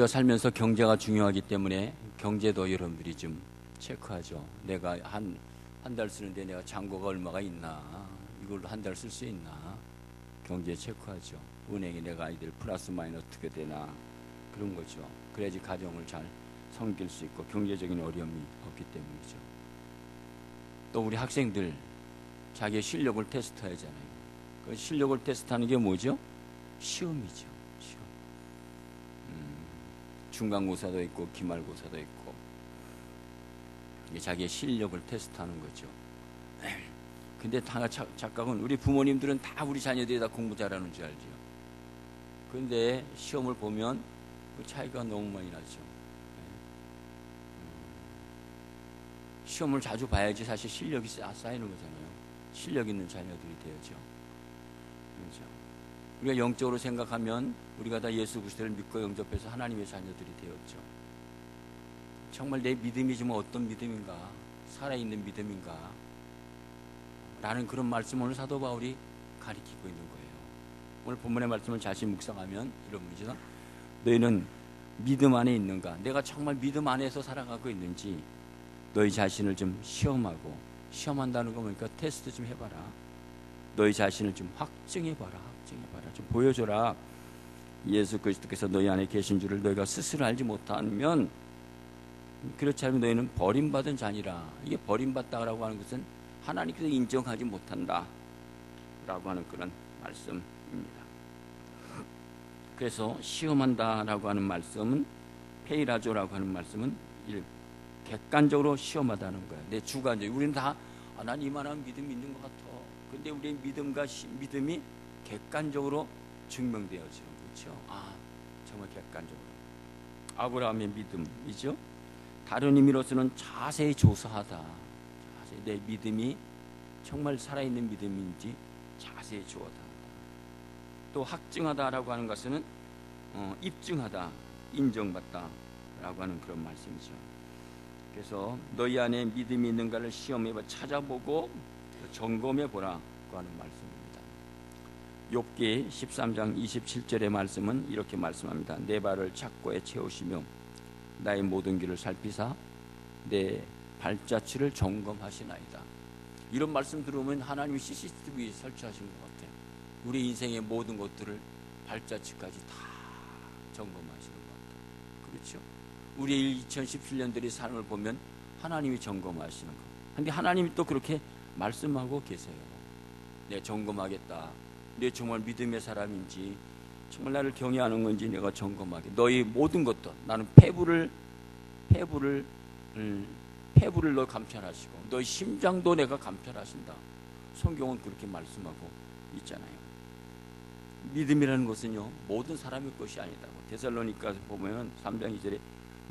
우리가 살면서 경제가 중요하기 때문에 경제도 여러분들이 좀 체크하죠. 내가 한 달 쓰는데 내가 잔고가 얼마가 있나, 이걸로 한 달 쓸 수 있나, 경제 체크하죠. 은행에 내가 아이들 플러스 마이너스 어떻게 되나, 그런 거죠. 그래야지 가정을 잘 섬길 수 있고 경제적인 어려움이 없기 때문이죠. 또 우리 학생들 자기의 실력을 테스트하잖아요. 그 실력을 테스트하는 게 뭐죠? 시험이죠. 시험. 중간고사도 있고 기말고사도 있고, 이게 자기의 실력을 테스트하는 거죠. 근데 다 착각은, 우리 부모님들은 다 우리 자녀들이 다 공부 잘하는 줄 알죠. 그런데 시험을 보면 그 차이가 너무 많이 나죠. 시험을 자주 봐야지 사실 실력이 쌓이는 거잖아요. 실력 있는 자녀들이 되어죠. 그렇죠. 우리가 영적으로 생각하면 우리가 다 예수 그리스도를 믿고 영접해서 하나님의 자녀들이 되었죠. 정말 내 믿음이 좀 어떤 믿음인가, 살아있는 믿음인가 라는 그런 말씀을 오늘 사도 바울이 가리키고 있는 거예요. 오늘 본문의 말씀을 다시 묵상하면 이런 문제죠. 너희는 믿음 안에 있는가? 내가 정말 믿음 안에서 살아가고 있는지 너희 자신을 좀 시험하고, 시험한다는 거 보니까 테스트 좀 해봐라. 너희 자신을 좀 확증해봐라. 좀 보여줘라. 예수 그리스도께서 너희 안에 계신 줄을 너희가 스스로 알지 못하면, 그렇지 않으면 너희는 버림받은 자니라. 이게 버림받다라고 하는 것은 하나님께서 인정하지 못한다 라고 하는 그런 말씀입니다. 그래서 시험한다라고 하는 말씀은, 페이라조라고 하는 말씀은 객관적으로 시험하다는 거예요. 내 주관적. 우리는 다 난 이만한 믿음이 있는 것 같아. 근데 우리의 믿음이 객관적으로 증명되어지는 거죠. 정말 객관적으로. 아브라함의 믿음이죠. 다른 의미로서는 자세히 조사하다. 내 믿음이 정말 살아있는 믿음인지 자세히 조사하다. 또 확증하다라고 하는 것은 입증하다, 인정받다라고 하는 그런 말씀이죠. 그래서 너희 안에 믿음이 있는가를 시험해봐, 찾아보고 점검해보라고 하는 말씀입니다. 욥기 13장 27절의 말씀은 이렇게 말씀합니다. 내 발을 착고에 채우시며 나의 모든 길을 살피사 내 발자취를 점검하시나이다. 이런 말씀 들으면 하나님이 CCTV 설치하신 것 같아요. 우리 인생의 모든 것들을 발자취까지 다 점검하시는 것 같아요. 그렇죠? 우리의 2017년들의 삶을 보면 하나님이 점검하시는 것. 근데 하나님이 또 그렇게 말씀하고 계세요. 내가 점검하겠다. 내 정말 믿음의 사람인지, 정말 나를 경외하는 건지 내가 점검하게. 너희 모든 것도, 나는 폐부를 너 감찰하시고 너희 심장도 내가 감찰하신다. 성경은 그렇게 말씀하고 있잖아요. 믿음이라는 것은요, 모든 사람의 것이 아니다고. 데살로니가서 보면 3장 2절에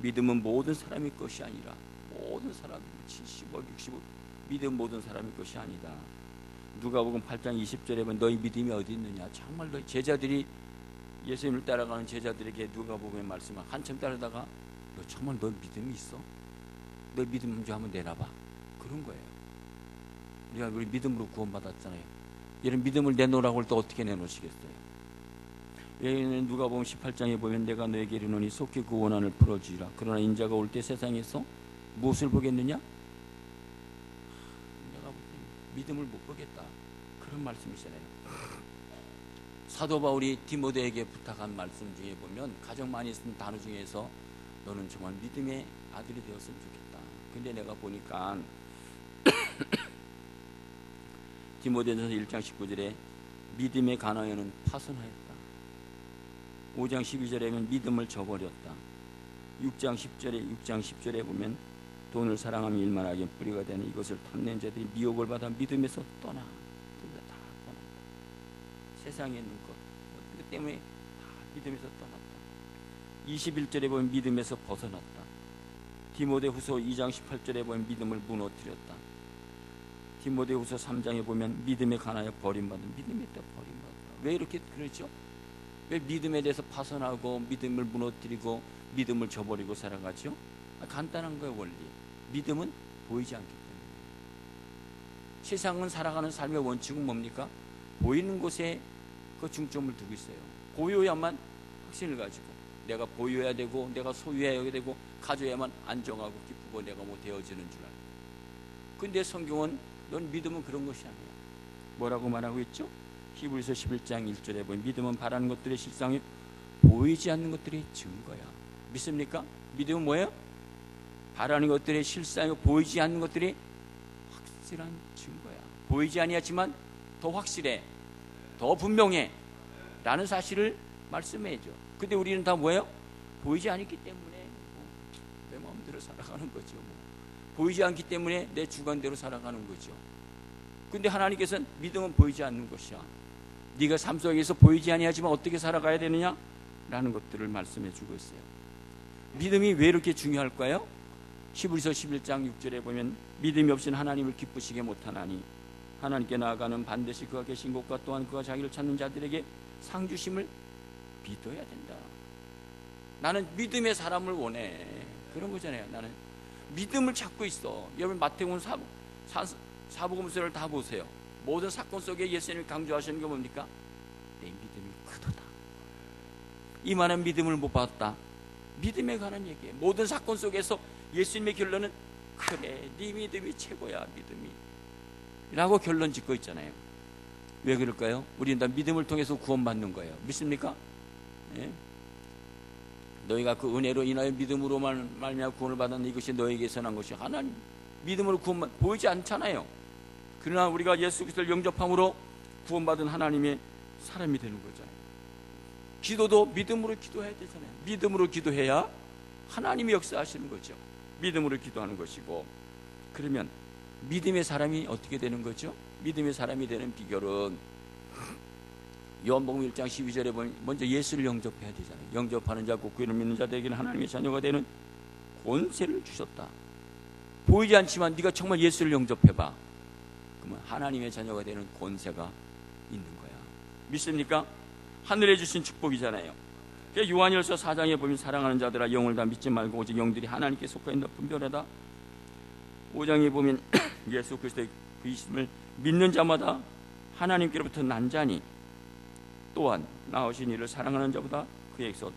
믿음은 모든 사람의 것이 아니라, 모든 사람 75, 65 믿음 모든 사람의 것이 아니다. 누가복음 8장 20절에 보면 너희 믿음이 어디 있느냐. 정말 너희 제자들이, 예수님을 따라가는 제자들에게 누가복음의 말씀을 한참 따르다가 너 정말 너 믿음이 있어? 너 믿음 좀 한번 내놔봐. 그런 거예요. 우리 믿음으로 구원받았잖아요. 이런 믿음을 내놓으라고 할 때 어떻게 내놓으시겠어요? 누가복음 18장에 보면 내가 너에게 이르노니 속히 그 원한을 풀어주리라. 그러나 인자가 올 때 세상에서 무엇을 보겠느냐? 내가 볼 때 믿음을 못 보겠다. 그런 말씀이잖아요. 사도 바울이 디모데에게 부탁한 말씀 중에 보면 가장 많이 쓴 단어 중에서 너는 정말 믿음의 아들이 되었으면 좋겠다. 근데 내가 보니까 디모데전서 1장 19절에 믿음의 가나에는 파선하였다. 5장 12절에 보면 믿음을 저버렸다. 6장 10절에 보면 돈을 사랑하며 일만하게 뿌리가 되는 이것을 탐낸 자들이 미혹을 받아 믿음에서 떠나. 다 떠났다. 세상에 있는 것 때문에 다 믿음에서 떠났다. 21절에 보면 믿음에서 벗어났다. 디모데후서 2장 18절에 보면 믿음을 무너뜨렸다. 디모데후서 3장에 보면 믿음에 관하여 버림받은, 믿음에 또 버림받았다. 왜 이렇게 그러죠? 왜 믿음에 대해서 파선하고 믿음을 무너뜨리고 믿음을 저버리고 살아가죠? 간단한 거예요. 원리. 믿음은 보이지 않기 때문에. 세상은 살아가는 삶의 원칙은 뭡니까? 보이는 곳에 그 중점을 두고 있어요. 보여야만 확신을 가지고, 내가 보유해야 되고 내가 소유해야 되고 가져야만 안정하고 기쁘고 내가 뭐 되어지는 줄 알고. 근데 성경은 넌 믿음은 그런 것이 아니야. 뭐라고 말하고 있죠? 히브리서 11장 1절에 보면 믿음은 바라는 것들의 실상이 보이지 않는 것들의 증거야. 믿습니까? 믿음은 뭐예요? 바라는 것들의 실상이 보이지 않는 것들이 확실한 증거야. 보이지 아니하지만 더 확실해, 더 분명해 라는 사실을 말씀해줘. 근데 우리는 다 뭐예요? 보이지 않기 때문에 내 마음대로 살아가는 거죠. 보이지 않기 때문에 내 주관대로 살아가는 거죠. 근데 하나님께서는 믿음은 보이지 않는 것이야. 네가 삶 속에서 보이지 아니하지만 어떻게 살아가야 되느냐 라는 것들을 말씀해 주고 있어요. 믿음이 왜 이렇게 중요할까요? 히브리서 11장 6절에 보면 믿음이 없이는 하나님을 기쁘시게 못하나니 하나님께 나아가는 반드시 그가 계신 곳과 또한 그가 자기를 찾는 자들에게 상 주심을 믿어야 된다. 나는 믿음의 사람을 원해. 그런 거잖아요. 나는 믿음을 찾고 있어. 여러분 마태복음 사복음서를 다 보세요. 모든 사건 속에 예수님이 강조하시는 게 뭡니까? 내 믿음이 크도다. 이만한 믿음을 못 받았다. 믿음에 관한 얘기예요. 모든 사건 속에서 예수님의 결론은 그래, 네 믿음이 최고야. 믿음이 라고 결론 짓고 있잖아요. 왜 그럴까요? 우리는 다 믿음을 통해서 구원받는 거예요. 믿습니까? 예? 너희가 그 은혜로 인하여 믿음으로만 말미암아 구원을 받았는데 이것이 너에게 선한 것이 하나님 믿음으로 구원만 보이지 않잖아요. 그러나 우리가 예수 그리스도를 영접함으로 구원받은 하나님의 사람이 되는 거잖아요. 기도도 믿음으로 기도해야 되잖아요. 믿음으로 기도해야 하나님이 역사하시는 거죠. 믿음으로 기도하는 것이고. 그러면 믿음의 사람이 어떻게 되는 거죠? 믿음의 사람이 되는 비결은 요한복음 1장 12절에 보면 먼저 예수를 영접해야 되잖아요. 영접하는 자 곧 그를 믿는 자들에게는 하나님의 자녀가 되는 권세를 주셨다. 보이지 않지만 네가 정말 예수를 영접해봐. 그러면 하나님의 자녀가 되는 권세가 있는 거야. 믿습니까? 하늘에 주신 축복이잖아요. 요한일서 4장에 보면 사랑하는 자들아 영을 다 믿지 말고 오직 영들이 하나님께 속해 있는 분별하다. 5장에 보면 예수 그리스도의 그 이심을 믿는 자마다 하나님께로부터 난 자니 또한 나으신 이를 사랑하는 자보다 그에게서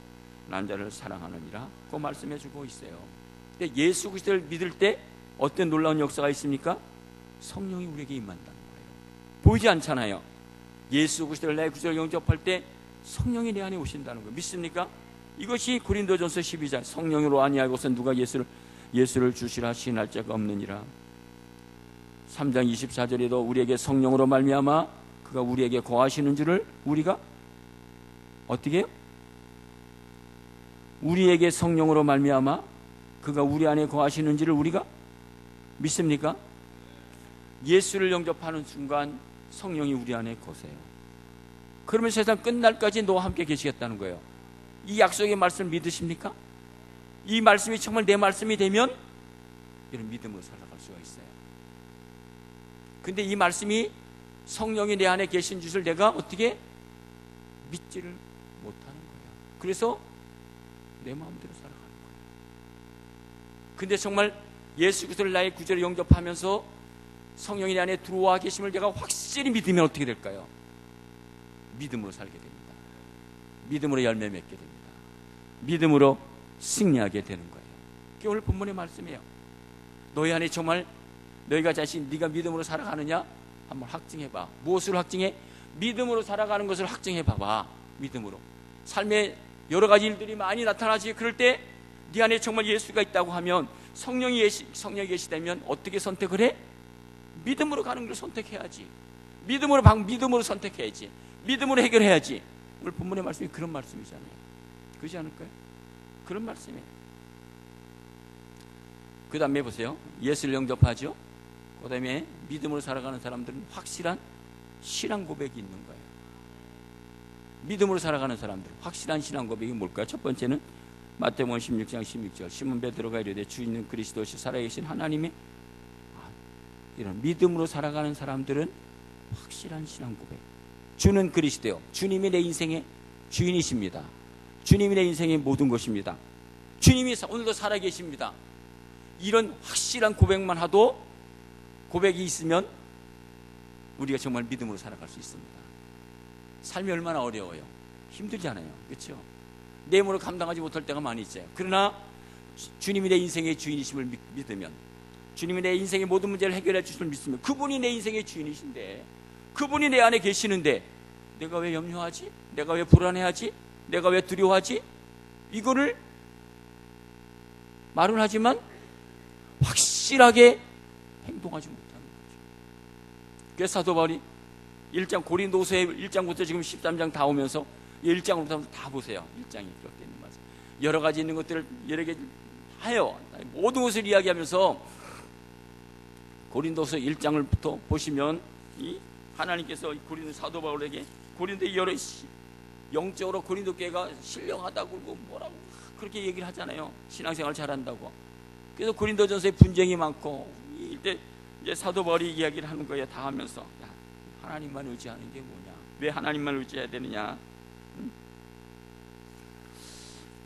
난 자를 사랑하느니라 그 말씀해 주고 있어요. 근데 예수 그리스도를 믿을 때 어떤 놀라운 역사가 있습니까? 성령이 우리에게 임한다는 거예요. 보이지 않잖아요. 예수 그리스도를 내 구주로 영접할 때 성령이 내 안에 오신다는 거예요. 믿습니까? 이것이 고린도전서 12장 성령으로 아니하고서 누가 예수를 주시라 시인할 자가 없느니라. 3장 24절에도 우리에게 성령으로 말미암아 그가 우리에게 거하시는 줄을 우리가 어떻게 해요? 우리에게 성령으로 말미암아 그가 우리 안에 거하시는지를 우리가 믿습니까? 예수를 영접하는 순간 성령이 우리 안에 거세요. 그러면 세상 끝날까지 너와 함께 계시겠다는 거예요. 이 약속의 말씀을 믿으십니까? 이 말씀이 정말 내 말씀이 되면 이런 믿음으로 살아갈 수가 있어요. 근데 이 말씀이 성령이 내 안에 계신 줄을 내가 어떻게 믿지를 못하는 거예요. 그래서 내 마음대로 살아가는 거예요. 근데 정말 예수 그리스도를 나의 구주로 영접하면서 성령이 내 안에 들어와 계심을 내가 확실히 믿으면 어떻게 될까요? 믿음으로 살게 됩니다. 믿음으로 열매 맺게 됩니다. 믿음으로 승리하게 되는 거예요. 그게 오늘 본문의 말씀이에요. 너희 안에 정말 너희가 네가 믿음으로 살아가느냐? 한번 확증해봐. 무엇으로 확증해? 믿음으로 살아가는 것을 확증해봐봐. 믿음으로. 삶에 여러 가지 일들이 많이 나타나지. 그럴 때 네 안에 정말 예수가 있다고 하면 성령이 계시다면 어떻게 선택을 해? 믿음으로 가는 걸 선택해야지. 믿음으로 선택해야지. 믿음으로 해결해야지. 오늘 본문의 말씀이 그런 말씀이잖아요. 그렇지 않을까요? 그런 말씀이에요. 그 다음에 보세요. 예수를 영접하죠. 그 다음에 믿음으로 살아가는 사람들은 확실한 신앙 고백이 있는 거예요. 믿음으로 살아가는 사람들 확실한 신앙 고백이 뭘까요? 첫 번째는 마태복음 16장 16절 시몬 베드로가 이르되 주인은 그리스도시 살아계신 하나님의 이런 믿음으로 살아가는 사람들은 확실한 신앙 고백. 주는 그리스도요. 주님이 내 인생의 주인이십니다. 주님이 내 인생의 모든 것입니다. 주님이 오늘도 살아계십니다. 이런 확실한 고백이 있으면 우리가 정말 믿음으로 살아갈 수 있습니다. 삶이 얼마나 어려워요. 힘들잖아요. 그렇죠? 내 힘으로 감당하지 못할 때가 많이 있어요. 그러나 주님이 내 인생의 주인이심을 믿으면, 주님이 내 인생의 모든 문제를 해결해 주심을 믿으면, 그분이 내 인생의 주인이신데, 그분이 내 안에 계시는데 내가 왜 염려하지? 내가 왜 불안해하지? 내가 왜 두려워하지? 이거를 말은 하지만 확실하게 행동하지 못하는 거죠. 그래서 사도 바울이 1장 고린도서의 1장부터 지금 13장 다 오면서 1장부터 다 보세요. 1장이 그렇게 있는 말씀. 여러 가지 있는 것들을 여러 개 하여 모든 것을 이야기하면서 고린도서 1장을부터 보시면 이 하나님께서 고린도 사도 바울에게 고린도의 여러 영적으로 고린도 교회가 신령하다고 그러고 뭐라고 그렇게 얘기를 하잖아요. 신앙생활 잘한다고. 그래서 고린도전서에 분쟁이 많고 이때 이제 사도 바울이 이야기를 하는 거예요. 다 하면서 야, 하나님만 의지하는 게 뭐냐? 왜 하나님만 의지해야 되느냐?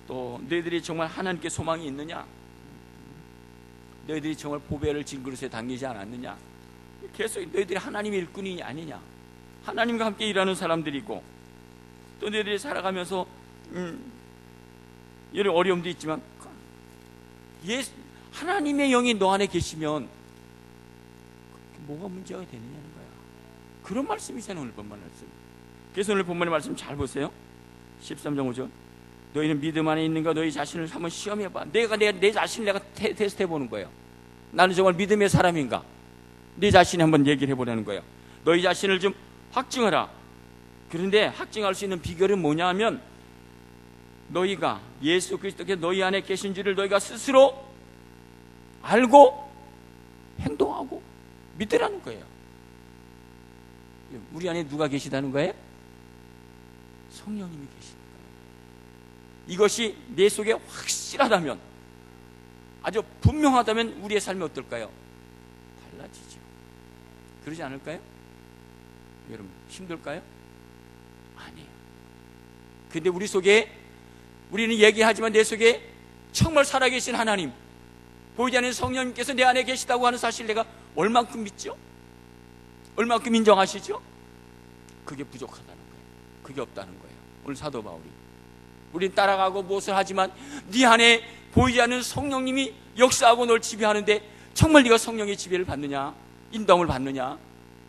또 너희들이 정말 하나님께 소망이 있느냐? 너희들이 정말 보배를 진그릇에 담기지 않았느냐? 계속 너희들이 하나님의 일꾼이 아니냐? 하나님과 함께 일하는 사람들이고 또 너희들이 살아가면서 여러 어려움도 있지만 하나님의 영이 너 안에 계시면 뭐가 문제가 되느냐는 거야. 그런 말씀이잖아요. 오늘 본문 말씀. 그래서 오늘 본문의 말씀 잘 보세요. 13장 5절. 너희는 믿음 안에 있는가? 너희 자신을 한번 시험해봐. 내 자신을 내가 테스트 해보는 거예요. 나는 정말 믿음의 사람인가? 네 자신이 한번 얘기를 해보라는 거예요. 너희 자신을 좀 확증하라. 그런데 확증할 수 있는 비결은 뭐냐 하면 너희가 예수 그리스도께서 너희 안에 계신 줄을 너희가 스스로 알고 행동하고 믿으라는 거예요. 우리 안에 누가 계시다는 거예요? 성령님이 계시는 거예요. 이것이 내 속에 확실하다면, 아주 분명하다면 우리의 삶이 어떨까요? 달라지죠. 그러지 않을까요? 여러분 힘들까요? 아니에요. 근데 우리 속에 우리는 얘기하지만 내 속에 정말 살아계신 하나님, 보이지 않는 성령님께서 내 안에 계시다고 하는 사실 내가 얼만큼 믿죠? 얼만큼 인정하시죠? 그게 부족하다는 거예요. 그게 없다는 거예요. 오늘 사도 바울이 우린 따라가고 무엇을 하지만 네 안에 보이지 않는 성령님이 역사하고 널 지배하는데 정말 네가 성령의 지배를 받느냐, 인도함을 받느냐?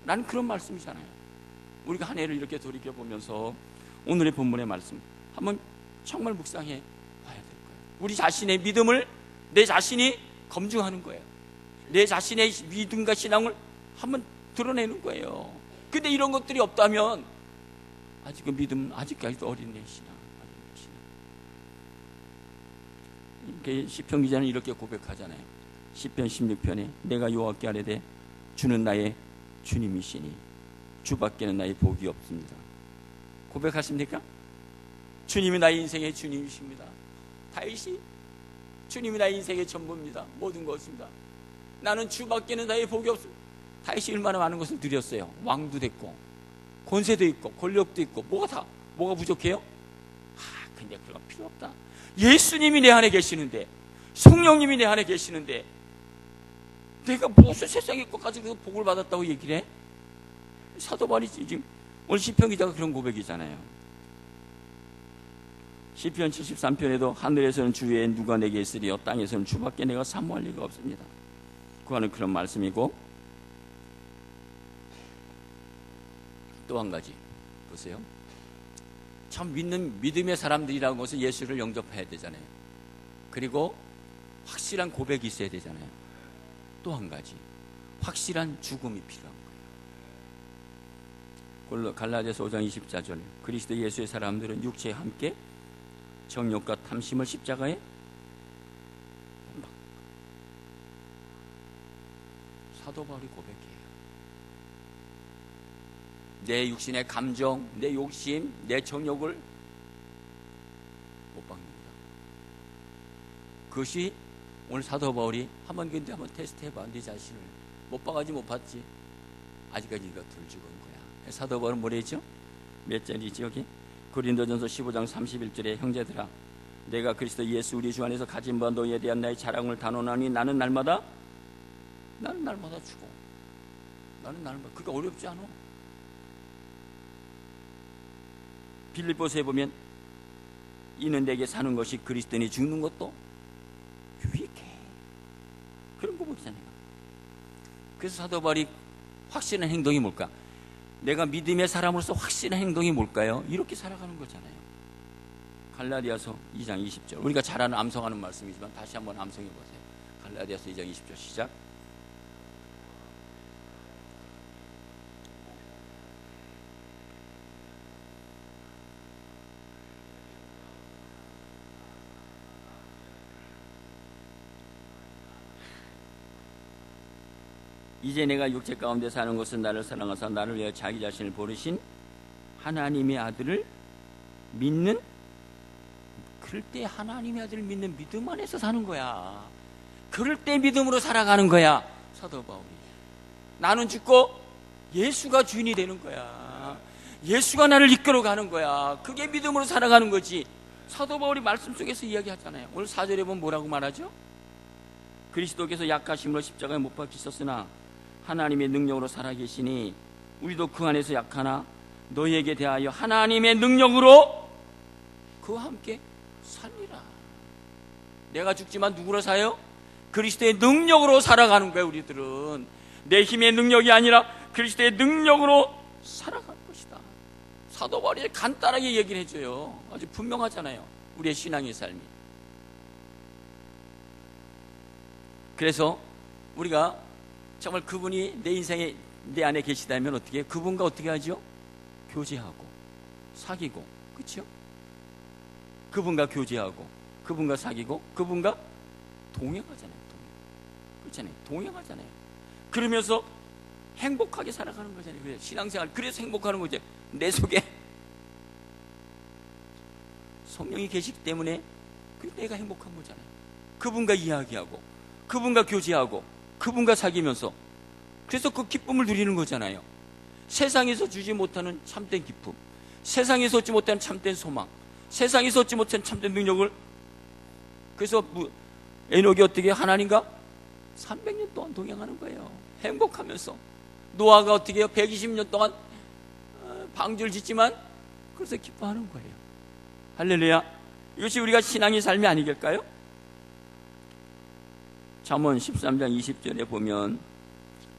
라는 그런 말씀이잖아요. 우리가 한 해를 이렇게 돌이켜보면서 오늘의 본문의 말씀 한번 정말 묵상해 봐야 될 거예요. 우리 자신의 믿음을 내 자신이 검증하는 거예요. 내 자신의 믿음과 신앙을 한번 드러내는 거예요. 근데 이런 것들이 없다면 아직 그 믿음은 아직까지도 어린애 신앙. 시편 기자는 이렇게 고백하잖아요. 시편 16편에 내가 여호와께 아뢰되 주는 나의 주님이시니 주밖에는 나의 복이 없습니다. 고백하십니까? 주님이 나의 인생의 주님이십니다. 다윗이 주님이 나의 인생의 전부입니다. 모든 것입니다. 나는 주밖에는 나의 복이 없습니다. 다윗이 얼마나 많은 것을 누렸어요. 왕도 됐고 권세도 있고 권력도 있고 뭐가 부족해요? 근데 그런 필요 없다. 예수님이 내 안에 계시는데, 성령님이 내 안에 계시는데 내가 무슨 세상에 것까지 복을 받았다고 얘기를 해? 사도 바울이 지금 오늘 시편 기자가 그런 고백이잖아요. 시편 73편에도 하늘에서는 주 외에 누가 내게 있으리요 땅에서는 주밖에 내가 사모할 리가 없습니다. 그거는 그런 말씀이고, 또 한 가지 보세요. 참 믿는 믿음의 사람들이라는 것은 예수를 영접해야 되잖아요. 그리고 확실한 고백이 있어야 되잖아요. 또 한 가지 확실한 죽음이 필요한 거예요. 갈라디아서 5장 24절 그리스도 예수의 사람들은 육체에 함께 정욕과 탐심을 십자가에 사도 바울이 고백해요. 내 육신의 감정, 내 욕심, 내 정욕을 못 박는다. 그것이 오늘 사도 바울이 한번 테스트해봐. 네 자신을 못 박아지 못 봤지. 아직까지 네가 덜 죽은 거야. 사도 바울은 뭐라 했죠? 몇 절이지 여기? 고린도전서 15장 31절에 형제들아 내가 그리스도 예수 우리 주 안에서 가진 바 너희에 대한 나의 자랑을 단언하니 나는 날마다 죽어. 나는 날마다. 그게 어렵지 않아. 빌립보서에 보면 이는 내게 사는 것이 그리스도니 죽는 것도 유익해. 그런 거 보잖아요. 그래서 사도 바울이 확실한 행동이 뭘까? 내가 믿음의 사람으로서 확실한 행동이 뭘까요? 이렇게 살아가는 거잖아요. 갈라디아서 2장 20절. 우리가 잘 아는 암송하는 말씀이지만 다시 한번 암송해 보세요. 갈라디아서 2장 20절 시작. 이제 내가 육체 가운데 사는 것은 나를 사랑하사 나를 위하여 자기 자신을 버리신 하나님의 아들을 믿는, 그럴 때 하나님의 아들을 믿는 믿음 안에서 사는 거야. 그럴 때 믿음으로 살아가는 거야. 사도 바울이 나는 죽고 예수가 주인이 되는 거야. 예수가 나를 이끌어가는 거야. 그게 믿음으로 살아가는 거지. 사도 바울이 말씀 속에서 이야기하잖아요. 오늘 4절에 보면 뭐라고 말하죠? 그리스도께서 약하심으로 십자가에 못 박히셨으나 하나님의 능력으로 살아계시니 우리도 그 안에서 약하나 너희에게 대하여 하나님의 능력으로 그와 함께 살리라. 내가 죽지만 누구로 사요? 그리스도의 능력으로 살아가는 거예요. 우리들은 내 힘의 능력이 아니라 그리스도의 능력으로 살아가는 것이다. 사도 바울이 간단하게 얘기를 해줘요. 아주 분명하잖아요. 우리의 신앙의 삶이. 그래서 우리가 정말 그분이 내 인생에 내 안에 계시다면 어떻게 해요? 그분과 어떻게 하죠? 교제하고 사귀고, 그렇죠? 그분과 교제하고 그분과 사귀고 그분과 동행하잖아요. 그렇잖아요. 동행하잖아요. 그러면서 행복하게 살아가는 거잖아요. 그래서 신앙생활, 그래서 행복하는 거죠. 내 속에 성령이 계시기 때문에 내가 행복한 거잖아요. 그분과 이야기하고 그분과 교제하고 그분과 사귀면서, 그래서 그 기쁨을 누리는 거잖아요. 세상에서 주지 못하는 참된 기쁨, 세상에서 얻지 못하는 참된 소망, 세상에서 얻지 못하는 참된 능력을. 그래서 에녹이 어떻게 하나님과 300년 동안 동행하는 거예요. 행복하면서. 노아가 어떻게 해요? 120년 동안 방주를 짓지만 그래서 기뻐하는 거예요. 할렐루야. 이것이 우리가 신앙의 삶이 아니겠까요? 잠언 13장 20절에 보면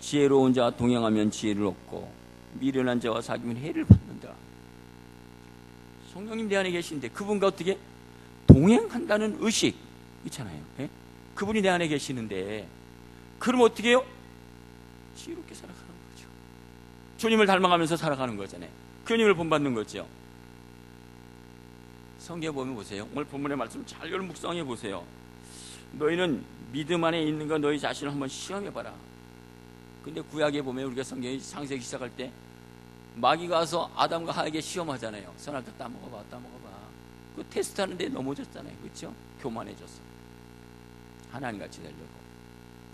지혜로운 자와 동행하면 지혜를 얻고 미련한 자와 사귀면 해를 받는다. 성령님 내 안에 계신데 그분과 어떻게 동행한다는 의식 있잖아요. 예? 그분이 내 안에 계시는데 그럼 어떻게 해요? 지혜롭게 살아가는 거죠. 주님을 닮아가면서 살아가는 거잖아요. 주님을 본받는 거죠. 성경에 보면 보세요. 오늘 본문의 말씀 잘 묵상해 보세요. 너희는 믿음 안에 있는 거 너희 자신을 한번 시험해봐라. 근데 구약에 보면 우리가 성경이 창세기 시작할 때 마귀가 와서 아담과 하에게 시험하잖아요. 선악 따먹어봐, 따먹어봐. 그 테스트하는데 넘어졌잖아요. 그렇죠? 교만해졌어. 하나님같이 되려고.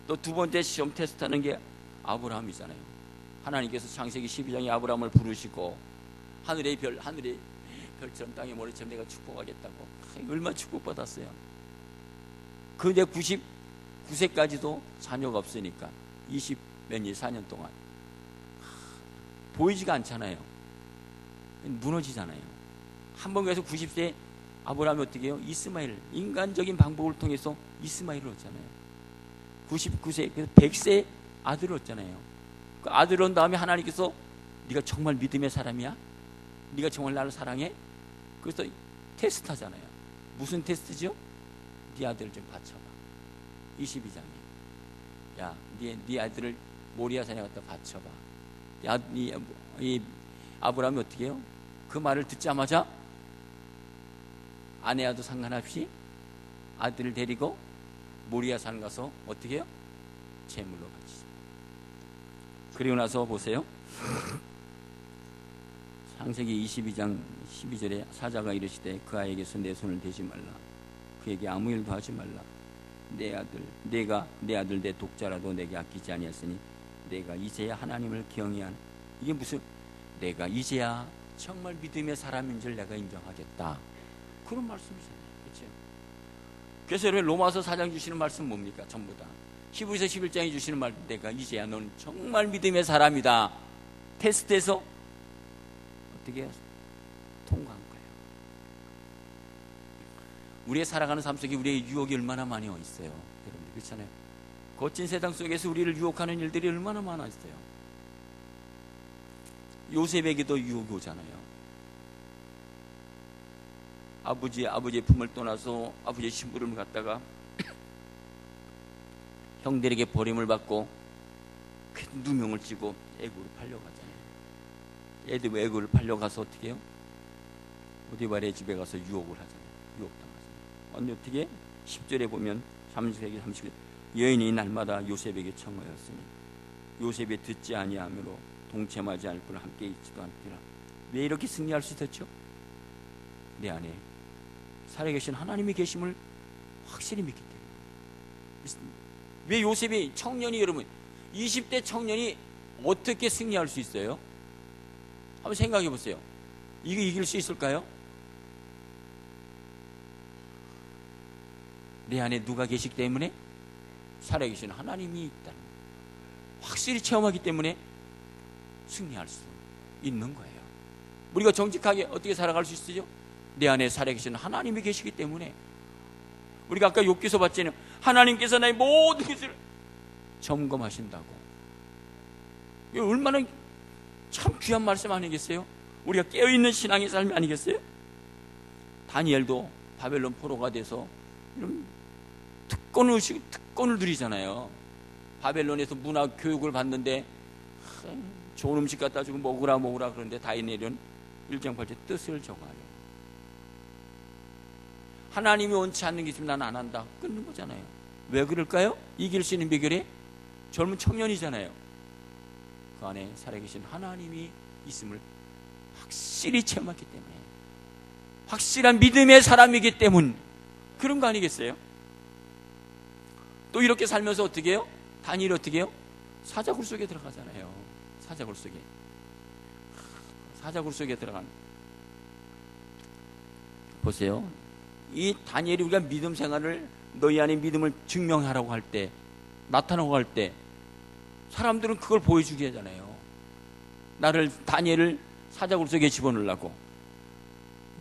또 두 번째 시험 테스트하는 게 아브라함이잖아요. 하나님께서 창세기 12장에 아브라함을 부르시고 하늘의 별처럼 땅의 모래처럼 내가 축복하겠다고. 얼마나 축복받았어요. 그런데 99세까지도 자녀가 없으니까 20몇 년, 4년 동안 보이지가 않잖아요. 무너지잖아요. 한번 그래서 90세 아브라함이 어떻게 해요? 이스마엘, 인간적인 방법을 통해서 이스마엘을 얻잖아요. 99세, 그래서 100세 아들을 얻잖아요. 그 아들을 얻은 다음에 하나님께서 네가 정말 믿음의 사람이야? 네가 정말 나를 사랑해? 그래서 테스트 하잖아요. 무슨 테스트죠? 네 아들을 좀 바쳐봐. 22장에 야, 네 아들을 모리아산에 갖다 바쳐봐. 이 아브라함이 어떻게 해요? 그 말을 듣자마자 아내와도 상관없이 아들을 데리고 모리아산 가서 어떻게 해요? 제물로 바치죠. 그리고 나서 보세요. 창세기 22장 12절에 사자가 이르시되 그 아이에게서 내 손을 대지 말라. 그에게 아무 일도 하지 말라. 내가 내 아들 내 독자라도 내게 아끼지 아니하였으니 내가 이제야 하나님을 경외하는, 이게 무슨, 내가 이제야 정말 믿음의 사람인 줄 내가 인정하겠다. 그런 말씀이잖아요. 그렇죠? 그래서 여러분 로마서 4장 주시는 말씀 뭡니까? 전부 다 히브리서 11장에 주시는 말, 내가 이제야 너는 정말 믿음의 사람이다. 테스트에서 어떻게 통과한 거예요. 우리의 살아가는 삶 속에 우리의 유혹이 얼마나 많이 있어요. 여러분들 그렇잖아요. 거친 세상 속에서 우리를 유혹하는 일들이 얼마나 많아 있어요. 요셉에게도 유혹이 오잖아요. 아버지의 품을 떠나서 아버지의 심부름을 갖다가 형들에게 버림을 받고 누명을 찌고 애굽으로 팔려가잖아요. 애굽으로 팔려가서 어떻게 해요? 보디발의 집에 가서 유혹을 하잖아요. 유혹당하잖아요. 언니 어떻게? 10절에 보면 30세기 30절 여인이 날마다 요셉에게 청하였으니 요셉이 듣지 아니하므로 동침하지 않을 뿐 함께 있지도 않더라. 왜 이렇게 승리할 수 있었죠? 내 안에 살아계신 하나님이 계심을 확실히 믿기 때문에. 왜 요셉이 청년이 여러분 20대 청년이 어떻게 승리할 수 있어요? 한번 생각해 보세요. 이거 이길 수 있을까요? 내 안에 누가 계시기 때문에? 살아계신 하나님이 있다는 확실히 체험하기 때문에 승리할 수 있는 거예요. 우리가 정직하게 어떻게 살아갈 수 있으죠? 내 안에 살아계신 하나님이 계시기 때문에. 우리가 아까 욥기서 봤잖아요. 하나님께서 나의 모든 것을 점검하신다고. 이거 얼마나 참 귀한 말씀 아니겠어요? 우리가 깨어있는 신앙의 삶이 아니겠어요? 다니엘도 바벨론 포로가 돼서 이런 특권을 누리잖아요. 바벨론에서 문화 교육을 받는데 좋은 음식 갖다 주고 먹으라 그러는데 다니엘은 1장 8절 뜻을 정하려. 하나님이 원치 않는 게 있으면 난 안 한다. 끊는 거잖아요. 왜 그럴까요? 이길 수 있는 비결이 젊은 청년이잖아요. 그 안에 살아계신 하나님이 있음을 확실히 체험했기 때문에, 확실한 믿음의 사람이기 때문 그런 거 아니겠어요? 또 이렇게 살면서 어떻게 해요? 다니엘이 어떻게 해요? 사자굴 속에 들어가잖아요. 사자굴 속에 들어간. 보세요. 이 다니엘이 우리가 믿음 생활을 너희 안에 믿음을 증명하라고 할 때, 나타나고 할 때 사람들은 그걸 보여주게 하잖아요. 다니엘을 사자굴 속에 집어넣으려고.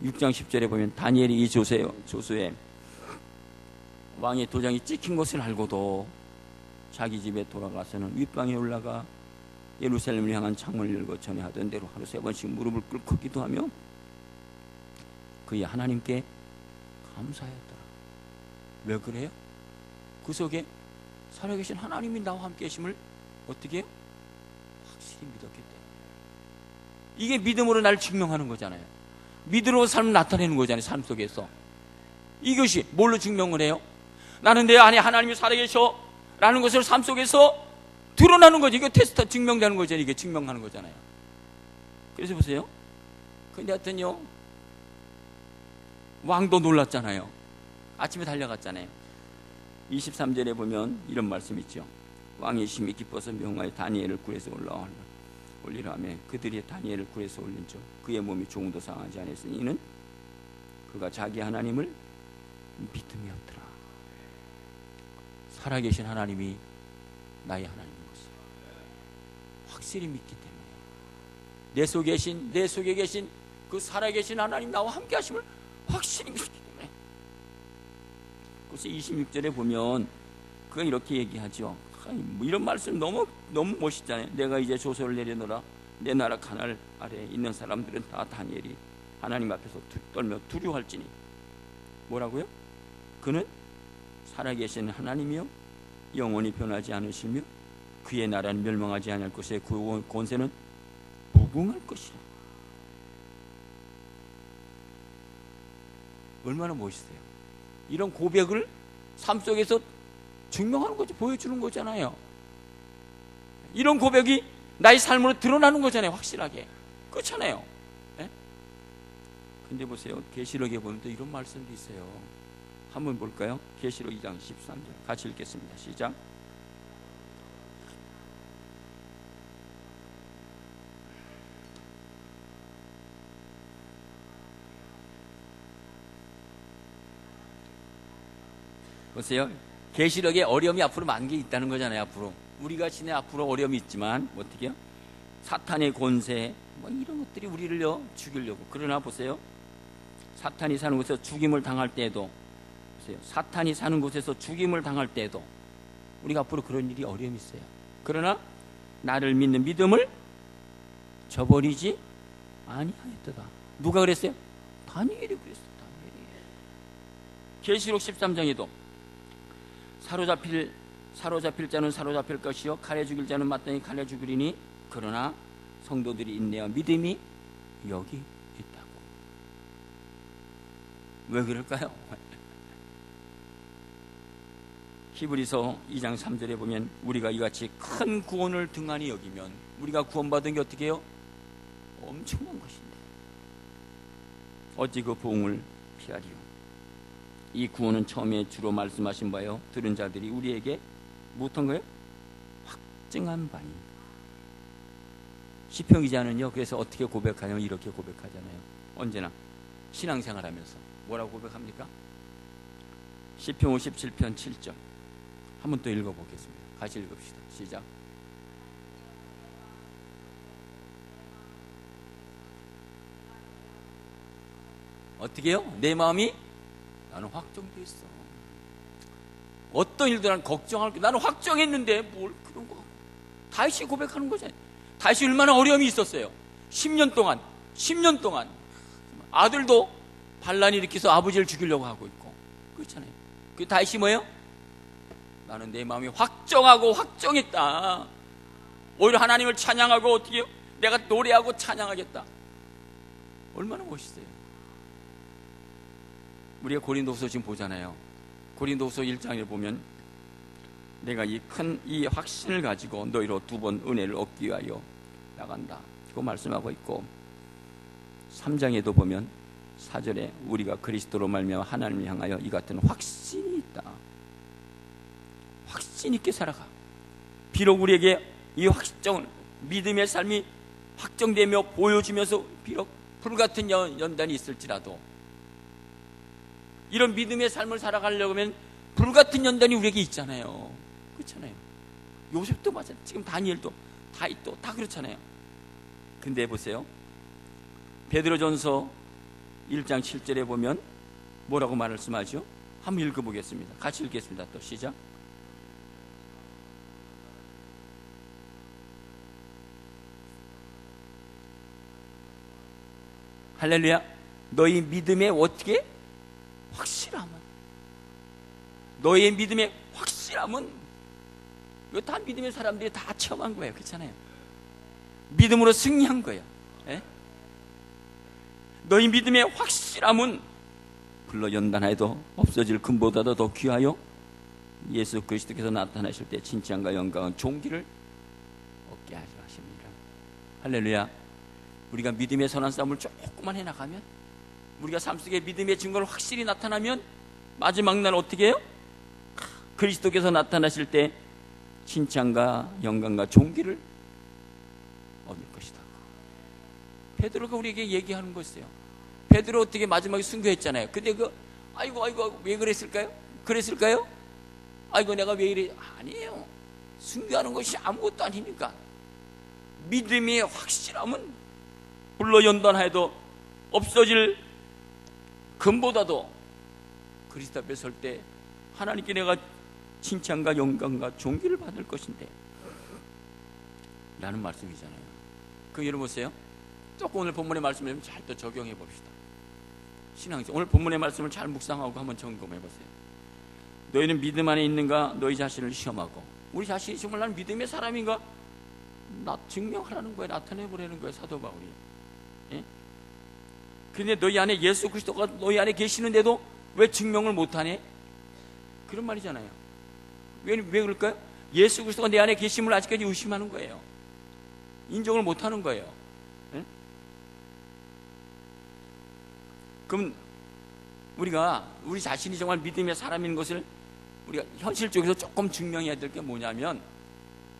6장 10절에 보면 다니엘이 이 조서에 왕의 도장이 찍힌 것을 알고도 자기 집에 돌아가서는 윗방에 올라가 예루살렘을 향한 창문을 열고 전에 하던 대로 하루 3번씩 무릎을 꿇고 기도하며 그의 하나님께 감사했더라. 왜 그래요? 그 속에 살아계신 하나님이 나와 함께 계심을 어떻게 해요? 확실히 믿었기 때문에. 이게 믿음으로 나를 증명하는 거잖아요. 믿음으로 삶을 나타내는 거잖아요. 삶 속에서. 이것이 뭘로 증명을 해요? 나는 내 안에 하나님이 살아계셔 라는 것을 삶 속에서 드러나는 거지. 이거 테스트 증명되는 거잖아요. 이게 증명하는 거잖아요. 그래서 보세요. 근데 하여튼요, 왕도 놀랐잖아요. 아침에 달려갔잖아요. 23절에 보면 이런 말씀이 있죠. 왕이 심히 기뻐서 명하여 다니엘을 굴에서 올리라 하며 그들이 다니엘을 굴에서 올린죠. 그의 몸이 조금도 상하지 않았으니 이는 그가 자기 하나님을 믿음이었더라. 살아계신 하나님이 나의 하나님인 것을 확실히 믿기 때문에 내 속에 계신 그 살아계신 하나님 나와 함께 하심을 확실히 믿기 때문에. 그래서 26절에 보면 그가 이렇게 얘기하죠. 이런 말씀 너무 멋있잖아요. 내가 이제 조서를 내려놓으라. 내 나라 가날 아래에 있는 사람들은 다 다니엘이 하나님 앞에서 떨며 두려워할지니. 뭐라고요? 그는 살아계신 하나님이요 영원히 변하지 않으시며 그의 나라는 멸망하지 않을 것에 그 권세는 무궁할 것이라. 얼마나 멋있어요. 이런 고백을 삶 속에서 증명하는 거죠. 보여주는 거잖아요. 이런 고백이 나의 삶으로 드러나는 거잖아요. 확실하게. 그렇잖아요. 네? 근데 보세요. 계시록에 보면 또 이런 말씀도 있어요. 한번 볼까요? 계시록 2장 13절 같이 읽겠습니다. 시작. 보세요. 계시록에 어려움이 앞으로 많은 게 있다는 거잖아요. 앞으로 우리가 지내 앞으로 어려움이 있지만 어떻게 해요? 사탄의 권세 이런 것들이 우리를요 죽이려고. 그러나 보세요. 사탄이 사는 곳에서 죽임을 당할 때에도 보세요. 사탄이 사는 곳에서 죽임을 당할 때에도 우리가 앞으로 그런 일이 어려움이 있어요. 그러나 나를 믿는 믿음을 저버리지 아니하였도다. 누가 그랬어요? 다니엘이 그랬어요. 다니엘이. 계시록 13장에도 사로잡힐 자는 사로잡힐 것이요 칼에 죽일 자는 마땅히 칼에 죽으리니 그러나 성도들이 인내와 믿음이 여기 있다고. 왜 그럴까요? 히브리서 2장 3절에 보면 우리가 이같이 큰 구원을 등한히 여기면 우리가 구원받은 게 어떻게 해요? 엄청난 것인데 어찌 그 부흥을 피하리요. 이 구원은 처음에 주로 말씀하신 바요 들은 자들이 우리에게 못한 거예요? 확증한 바니. 시편 기자는요 그래서 어떻게 고백하냐면 이렇게 고백하잖아요. 언제나 신앙생활하면서 뭐라고 고백합니까? 시편 57편 7절 한번 또 읽어보겠습니다. 같이 읽읍시다. 시작. 어떻게 해요? 내 마음이 나는 확정돼 있어. 어떤 일도 난 걱정할 게 나는 확정했는데 뭘 그런 거. 다윗이 고백하는 거잖아요. 다윗이 얼마나 어려움이 있었어요. 10년 동안 아들도 반란을 일으켜서 아버지를 죽이려고 하고 있고 그렇잖아요. 그 다윗이 뭐예요? 나는 내 마음이 확정하고 확정했다. 오히려 하나님을 찬양하고 어떻게 해요? 내가 노래하고 찬양하겠다. 얼마나 멋있어요. 우리가 고린도후서 지금 보잖아요. 고린도후서 1장에 보면 내가 이 큰 이 확신을 가지고 너희로 두 번 은혜를 얻기 위하여 나간다. 그 말씀하고 있고 3장에도 보면 4절에 우리가 그리스도로 말미암아 하나님을 향하여 이 같은 확신이 있다. 확신 있게 살아가. 비록 우리에게 이 확정을 믿음의 삶이 확정되며 보여주면서 비록 불같은 연단이 있을지라도 이런 믿음의 삶을 살아가려고 하면 불같은 연단이 우리에게 있잖아요. 그렇잖아요. 요셉도 맞아요. 지금 다니엘도 다윗도 다 그렇잖아요. 근데 보세요. 베드로전서 1장 7절에 보면 뭐라고 말씀하죠? 한번 읽어보겠습니다. 같이 읽겠습니다. 또 시작. 할렐루야. 너희 믿음의 어떻게? 확실함은, 너의 믿음의 확실함은 이거 다 믿음의 사람들이 다 체험한 거예요. 그렇잖아요. 믿음으로 승리한 거예요. 예? 너희 믿음의 확실함은 불러 연단하여도 없어질 금보다도 더 귀하여 예수 그리스도께서 나타나실 때 칭찬과 영광은 존귀를 얻게 하려 하십니다. 할렐루야. 우리가 믿음의 선한 싸움을 조금만 해나가면, 우리가 삶 속에 믿음의 증거를 확실히 나타나면 마지막 날 어떻게 해요? 그리스도께서 나타나실 때 칭찬과 영광과 존귀를 얻을 것이다. 베드로가 우리에게 얘기하는 것이에요. 베드로 어떻게 마지막에 순교했잖아요. 근데 아이고 왜 그랬을까요? 아이고 내가 왜 이래? 아니에요. 순교하는 것이 아무것도 아니니까. 믿음의 확실함은 불러 연단하여도 없어질 금보다도 그리스도 앞에 설 때 하나님께 내가 칭찬과 영광과 존귀를 받을 것인데 라는 말씀이잖아요. 그 여러분 보세요. 조금 오늘 본문의 말씀을 잘 또 적용해 봅시다. 신앙에서 오늘 본문의 말씀을 잘 묵상하고 한번 점검해 보세요. 너희는 믿음 안에 있는가? 너희 자신을 시험하고, 우리 자신이 정말 나는 믿음의 사람인가? 증명하라는 거예요. 나타내보라는 거예요. 사도 바울이. 예? 근데 너희 안에 예수 그리스도가 너희 안에 계시는데도 왜 증명을 못하네? 그런 말이잖아요. 왜 그럴까요? 예수 그리스도가 내 안에 계심을 아직까지 의심하는 거예요. 인정을 못하는 거예요. 예? 그럼 우리 자신이 정말 믿음의 사람인 것을 우리가 현실적으로 조금 증명해야 될 게 뭐냐면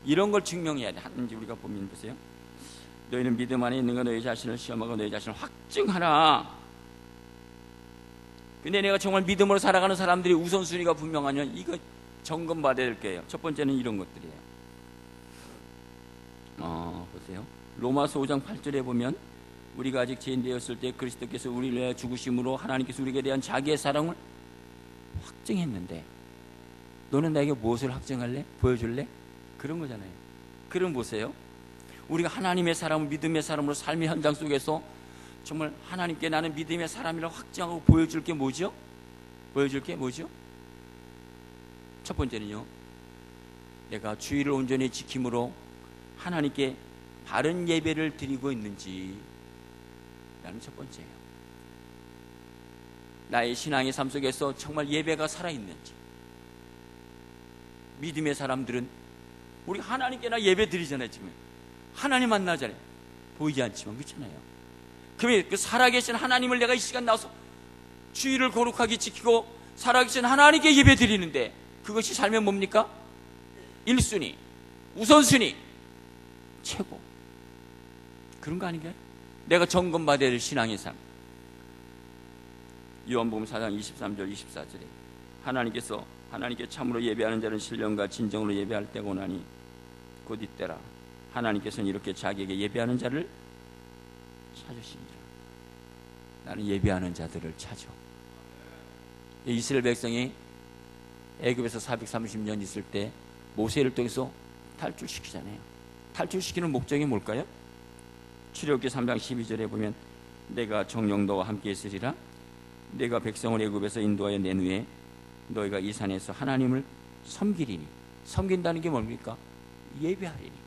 이런 걸 증명해야 돼. 하는지 우리가 보면 보세요. 너희는 믿음 안에 있는가? 너희 자신을 시험하고 너희 자신을 확증하라. 근데 내가 정말 믿음으로 살아가는 사람들이 우선순위가 분명하면 이거 점검받아야 될 거예요. 첫 번째는 이런 것들이에요. 보세요. 로마서 5장 8절에 보면 우리가 아직 죄인 되었을 때 그리스도께서 우리를 위하여 죽으심으로 하나님께서 우리에게 대한 자기의 사랑을 확증했는데 너는 나에게 무엇을 확증할래? 보여줄래? 그런 거잖아요. 그럼 보세요. 우리가 하나님의 사람을 믿음의 사람으로 삶의 현장 속에서 정말 하나님께 나는 믿음의 사람이라고 확증하고 보여줄 게 뭐죠? 보여줄 게 뭐죠? 첫 번째는요, 내가 주의를 온전히 지킴으로 하나님께 바른 예배를 드리고 있는지 라는 첫 번째예요. 나의 신앙의 삶 속에서 정말 예배가 살아있는지. 믿음의 사람들은 우리 하나님께나 예배 드리잖아요. 지금 하나님 만나잖아요. 보이지 않지만 그렇잖아요. 그러면 그 살아계신 하나님을 내가 이 시간 나와서 주의를 거룩하게 지키고 살아계신 하나님께 예배 드리는데 그것이 삶의 뭡니까? 1순위, 우선순위, 최고. 그런 거 아닌가요? 내가 점검받아야 될 신앙의 삶. 요한복음 4장 23절 24절에 하나님께서 하나님께 참으로 예배하는 자는 신령과 진정으로 예배할 때가 오나니 곧 이때라. 하나님께서는 이렇게 자기에게 예배하는 자를 찾으시니라. 나는 예배하는 자들을 찾아. 이스라엘 백성이 애굽에서 430년 있을 때 모세를 통해서 탈출시키잖아요. 탈출시키는 목적이 뭘까요? 출애굽기 3장 12절에 보면 내가 정녕 너와 함께 있으리라. 내가 백성을 애굽에서 인도하여 낸 후에 너희가 이 산에서 하나님을 섬기리니. 섬긴다는 게 뭡니까? 예배하리니.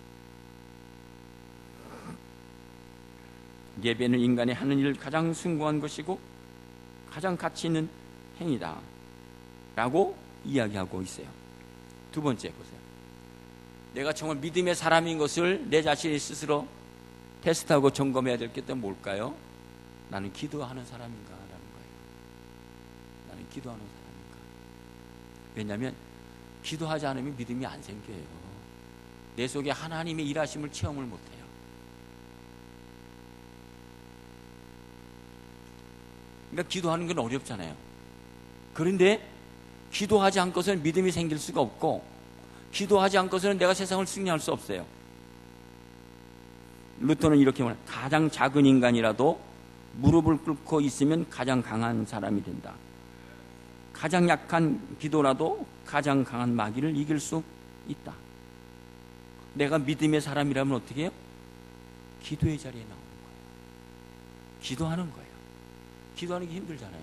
예배는 인간이 하는 일 가장 숭고한 것이고 가장 가치 있는 행위다 라고 이야기하고 있어요. 두 번째 보세요. 내가 정말 믿음의 사람인 것을 내 자신이 스스로 테스트하고 점검해야 될 게 또 뭘까요? 나는 기도하는 사람인가 라는 거예요. 나는 기도하는 사람인가. 왜냐하면 기도하지 않으면 믿음이 안 생겨요. 내 속에 하나님의 일하심을 체험을 못해요. 그러니까 기도하는 건 어렵잖아요. 그런데 기도하지 않고서는 믿음이 생길 수가 없고 기도하지 않고서는 내가 세상을 승리할 수 없어요. 루터는 이렇게 말해요. 가장 작은 인간이라도 무릎을 꿇고 있으면 가장 강한 사람이 된다. 가장 약한 기도라도 가장 강한 마귀를 이길 수 있다. 내가 믿음의 사람이라면 어떻게 해요? 기도의 자리에 나오는 거예요. 기도하는 거예요. 기도하는 게 힘들잖아요.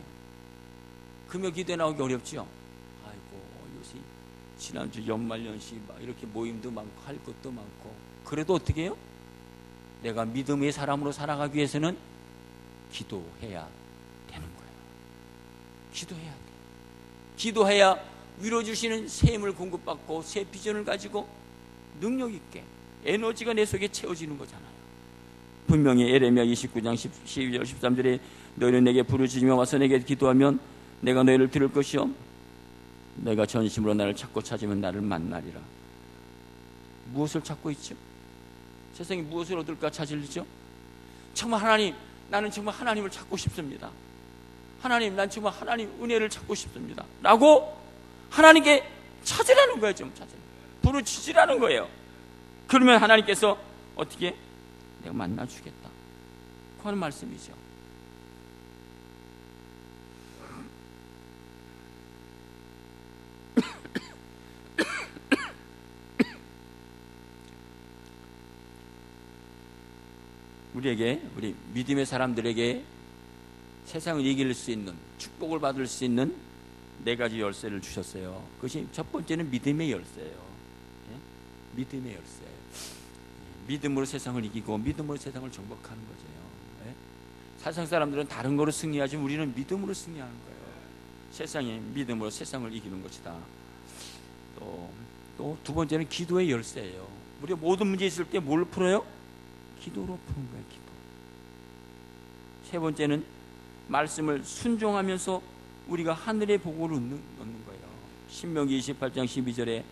금요 기도에 나오기 어렵죠? 아이고 요새 지난주 연말연시 막 이렇게 모임도 많고 할 것도 많고. 그래도 어떻게 해요? 내가 믿음의 사람으로 살아가기 위해서는 기도해야 되는 거예요. 기도해야 돼. 기도해야 위로 주시는 새 힘을 공급받고 새 비전을 가지고 능력 있게 에너지가 내 속에 채워지는 거잖아요. 분명히 에레미야 29장 12절 13절에 너희는 내게 부르짖으며 와서 내게 기도하면 내가 너희를 들을 것이요 내가 전심으로 나를 찾고 찾으면 나를 만나리라. 무엇을 찾고 있죠? 세상에 무엇을 얻을까 찾으리죠? 정말 하나님, 나는 정말 하나님을 찾고 싶습니다. 하나님, 난 정말 하나님 은혜를 찾고 싶습니다 라고 하나님께 찾으라는 거예요. 좀 찾으라, 부르짖으라는 거예요. 그러면 하나님께서 어떻게? 내가 만나주겠다 그 하는 말씀이죠. 우리 믿음의 사람들에게 세상을 이길 수 있는, 축복을 받을 수 있는 네 가지 열쇠를 주셨어요. 그것이 첫 번째는 믿음의 열쇠예요. 예? 믿음의 열쇠. 믿음으로 세상을 이기고 믿음으로 세상을 정복하는 거죠. 예? 세상 사람들은 다른 거로 승리하지만 우리는 믿음으로 승리하는 거예요. 세상이 믿음으로 세상을 이기는 것이다. 또 두 번째는 기도의 열쇠예요. 우리가 모든 문제 있을 때 뭘 풀어요? 기도로 푸는 거예요. 기도. 세 번째는 말씀을 순종하면서 우리가 하늘의 복을 얻는 거예요. 신명기 28장 12절에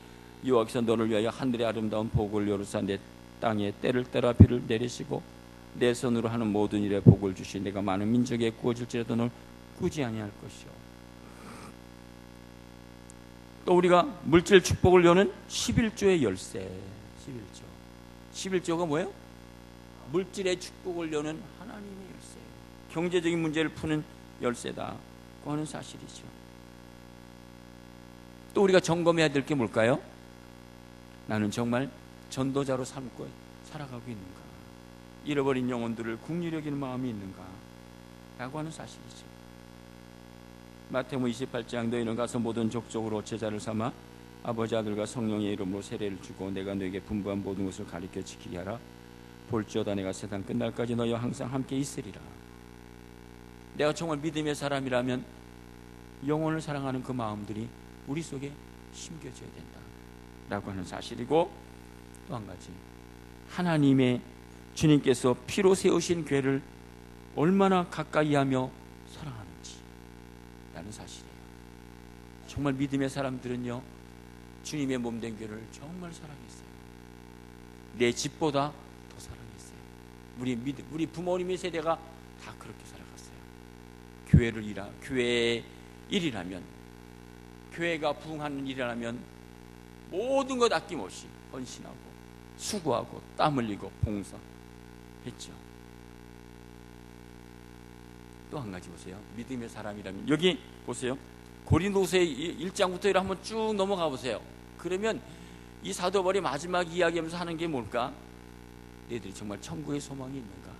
여호와께서 너를 위하여 하늘의 아름다운 복을 여루사 내 땅에 때를 따라 비를 내리시고 내 손으로 하는 모든 일에 복을 주시 내가 많은 민족에 구워줄지라도 널 꾸지 아니할 것이요. 또 우리가 물질 축복을 여는 11조의 열쇠. 11조가 뭐예요? 물질의 축복을 여는 하나님의 열쇠. 경제적인 문제를 푸는 열쇠다 그 하는 사실이죠. 또 우리가 점검해야 될 게 뭘까요? 나는 정말 전도자로 삼고 살아가고 있는가? 잃어버린 영혼들을 긍휼히 여기는 마음이 있는가? 라고 하는 사실이죠. 마태복음 28장 너희는 가서 모든 족속으로 제자를 삼아 아버지 아들과 성령의 이름으로 세례를 주고 내가 너에게 분부한 모든 것을 가르쳐 지키게 하라. 볼지어다 내가 세상 끝날까지 너희와 항상 함께 있으리라. 내가 정말 믿음의 사람이라면 영혼을 사랑하는 그 마음들이 우리 속에 심겨져야 된다 라고 하는 사실이고, 또 한 가지, 하나님의 주님께서 피로 세우신 교회를 얼마나 가까이 하며 사랑하는지 라는 사실이에요. 정말 믿음의 사람들은요, 주님의 몸된 교회를 정말 사랑했어요. 내 집보다 더 사랑했어요. 우리 부모님의 세대가 다 그렇게 살아갔어요. 교회의 일이라면, 교회가 부흥하는 일이라면 모든 것 아낌없이 헌신하고 수고하고 땀 흘리고 봉사했죠. 또 한 가지 보세요. 믿음의 사람이라면, 여기 보세요. 고린도후서 1장부터 한번 쭉 넘어가 보세요. 그러면 이 사도 바울이 마지막 이야기하면서 하는 게 뭘까? 너희들이 정말 천국의 소망이 있는가?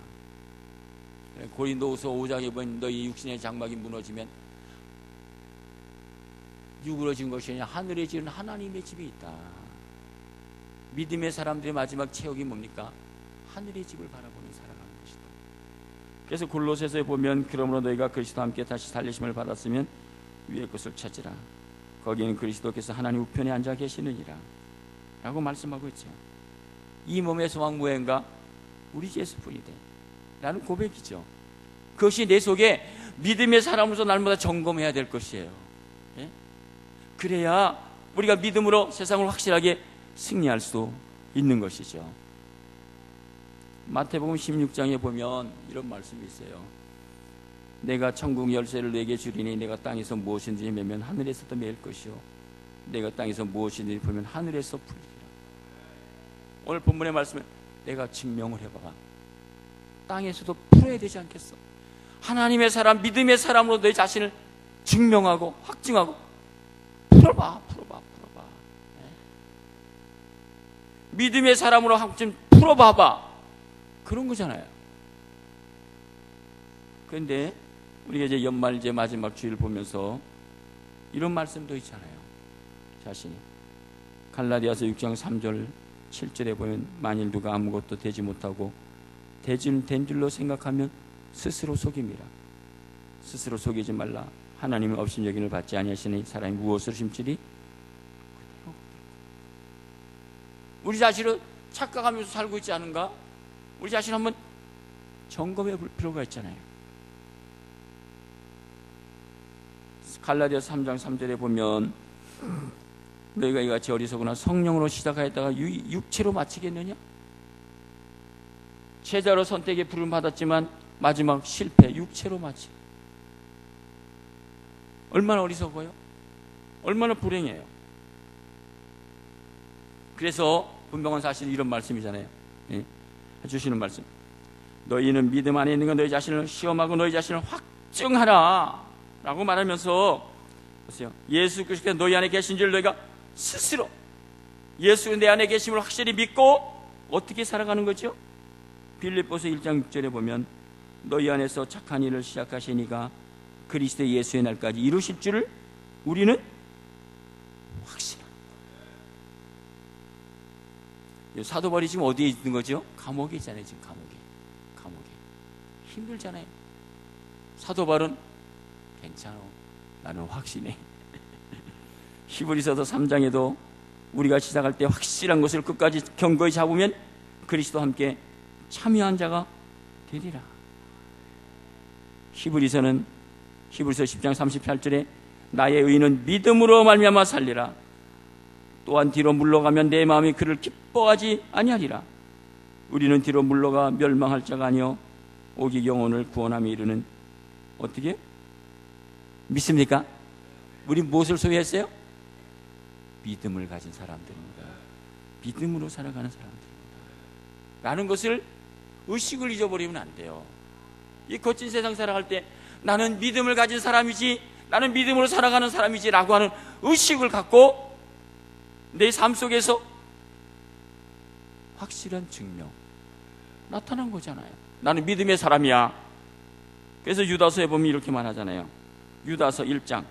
고린도후서 5장에 보면 너희 육신의 장막이 무너지면 육으로 지은 것이 아니라 하늘에 지은 하나님의 집이 있다. 믿음의 사람들의 마지막 체육이 뭡니까? 하늘의 집을 바라보며 살아가는 것이다. 그래서 골로새서에 보면 그러므로 너희가 그리스도와 함께 다시 살리심을 받았으면 위의 것을 찾으라. 거기에는 그리스도께서 하나님 우편에 앉아 계시느니라 라고 말씀하고 있죠. 이 몸의 소망 무엇인가? 우리 예수뿐이다 라는 고백이죠. 그것이 내 속에 믿음의 사람으로서 날마다 점검해야 될 것이에요. 예? 그래야 우리가 믿음으로 세상을 확실하게 승리할 수 있는 것이죠. 마태복음 16장에 보면 이런 말씀이 있어요. 내가 천국 열쇠를 내게 주리니 내가 땅에서 무엇이든지 매면 하늘에서도 매일 것이요 내가 땅에서 무엇이든지 풀면 하늘에서 풀리리라. 오늘 본문의 말씀은 내가 증명을 해봐라. 땅에서도 풀어야 되지 않겠어? 하나님의 사람, 믿음의 사람으로 내 자신을 증명하고 확증하고 풀어봐. 네. 믿음의 사람으로 확증 풀어봐봐. 그런 거잖아요. 그런데 우리가 이제 연말제 마지막 주일 보면서 이런 말씀도 있잖아요. 자신이 갈라디아서 6장 3절 7절에 보면 만일 누가 아무것도 되지 못하고 된 줄로 생각하면 스스로 속임이라. 스스로 속이지 말라. 하나님은 업신여김을 받지 아니하시니 사람이 무엇을 심지리 우리 자신을 착각하면서 살고 있지 않은가? 우리 자신 한번 점검해 볼 필요가 있잖아요. 갈라디아서 3장 3절에 보면 너희가 이같이 어리석으나 성령으로 시작하였다가 육체로 마치겠느냐? 제자로 선택의 부름을 받았지만 마지막 실패, 육체로 마치. 얼마나 어리석어요? 얼마나 불행해요? 그래서 분명한 사실 이런 말씀이잖아요. 예, 주시는 말씀. 너희는 믿음 안에 있는 건 너희 자신을 시험하고 너희 자신을 확증하라 라고 말하면서 보세요. 예수 그리스도께서 너희 안에 계신 줄 너희가 스스로 예수 내 안에 계심을 확실히 믿고 어떻게 살아가는 거죠? 빌립보서 1장 6절에 보면 너희 안에서 착한 일을 시작하시니가 그리스도 예수의 날까지 이루실 줄을 우리는 확실합니다. 사도 바울이 지금 어디에 있는 거죠? 감옥에 있잖아요. 지금 감옥에 힘들잖아요. 사도 바울은 괜찮아, 나는 확신해. 히브리서서 3장에도 우리가 시작할 때 확실한 것을 끝까지 견고히 잡으면 그리스도와 함께 참여한 자가 되리라. 히브리서 10장 38절에 나의 의인은 믿음으로 말미암아 살리라. 또한 뒤로 물러가면 내 마음이 그를 기뻐하지 아니하리라. 우리는 뒤로 물러가 멸망할 자가 아니요 오직 영혼을 구원함에 이르는 어떻게? 믿습니까? 우리 무엇을 소유했어요? 믿음을 가진 사람들입니다. 믿음으로 살아가는 사람들입니다. 라는 것을 의식을 잊어버리면 안 돼요. 이 거친 세상 살아갈 때 나는 믿음을 가진 사람이지, 나는 믿음으로 살아가는 사람이지 라고 하는 의식을 갖고 내 삶 속에서 확실한 증명 나타난 거잖아요. 나는 믿음의 사람이야. 그래서 유다서에 보면 이렇게 말하잖아요. 유다서 1장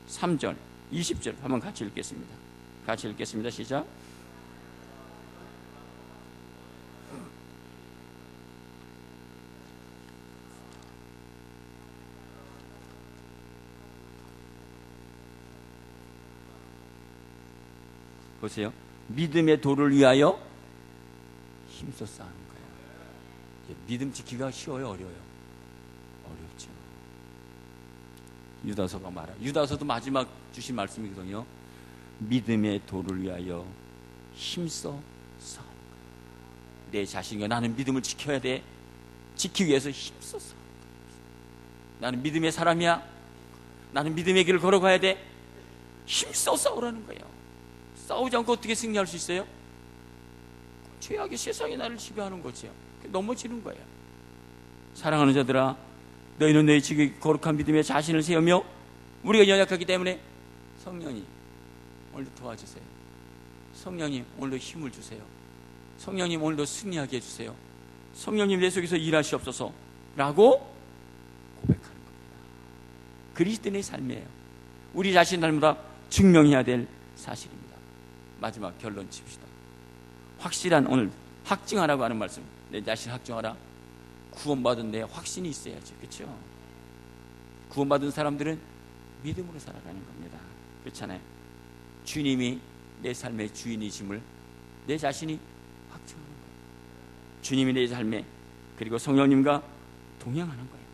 3절 20절 한번 같이 읽겠습니다. 같이 읽겠습니다. 시작. 보세요. 믿음의 도를 위하여 힘써 싸우는 거예요. 믿음 지키기가 쉬워요, 어려워요? 어렵죠. 유다서가 말해요. 유다서도 마지막 주신 말씀이거든요. 믿음의 도를 위하여 힘써 싸우는 거예요. 내 자신과 나는 믿음을 지켜야 돼. 지키기 위해서 힘써 싸우는 거예요. 나는 믿음의 사람이야. 나는 믿음의 길을 걸어가야 돼. 힘써 싸우라는 거예요. 싸우지 않고 어떻게 승리할 수 있어요? 죄악의 세상이 나를 지배하는 거죠. 넘어지는 거예요. 사랑하는 자들아, 너희는 너희 지극히 거룩한 믿음에 자신을 세우며 우리가 연약하기 때문에 성령님 오늘도 도와주세요. 성령님 오늘도 힘을 주세요. 성령님 오늘도 승리하게 해주세요. 성령님 내 속에서 일하시옵소서 라고 고백하는 겁니다. 그리스도인의 삶이에요. 우리 자신 날마다 증명해야 될 사실입니다. 마지막 결론 칩시다. 확실한 오늘 확증하라고 하는 말씀. 내 자신 확증하라. 구원받은 데 확신이 있어야죠. 그렇죠? 구원받은 사람들은 믿음으로 살아가는 겁니다. 그렇잖아요. 주님이 내 삶의 주인이심을 내 자신이 확증하는 거예요. 주님이 내 삶에 그리고 성령님과 동행하는 거예요.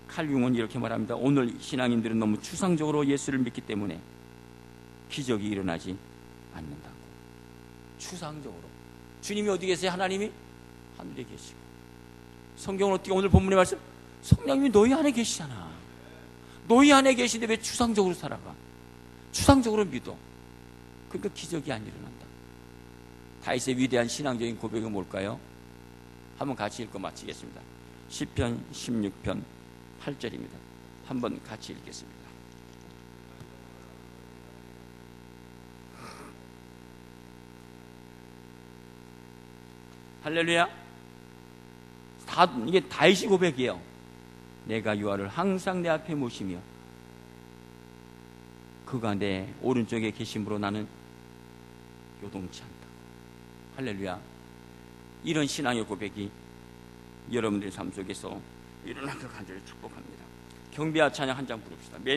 칼 융은 이렇게 말합니다. 오늘 신앙인들은 너무 추상적으로 예수를 믿기 때문에 기적이 일어나지 않는다고. 추상적으로. 주님이 어디 계세요? 하나님이 하늘에 계시고. 성경은 어떻게 오늘 본문의 말씀? 성령님이 너희 안에 계시잖아. 너희 안에 계신데 왜 추상적으로 살아가? 추상적으로 믿어. 그러니까 기적이 안 일어난다. 다윗의 위대한 신앙적인 고백은 뭘까요? 한번 같이 읽고 마치겠습니다. 시편 16편 8절입니다. 한번 같이 읽겠습니다. 할렐루야. 이게 다윗의 고백이에요. 내가 여호와를 항상 내 앞에 모시며 그가 내 오른쪽에 계심으로 나는 요동치 않다. 할렐루야. 이런 신앙의 고백이 여러분들의 삶 속에서 일어나길 간절히 축복합니다. 경배와 찬양 한 장 부릅시다.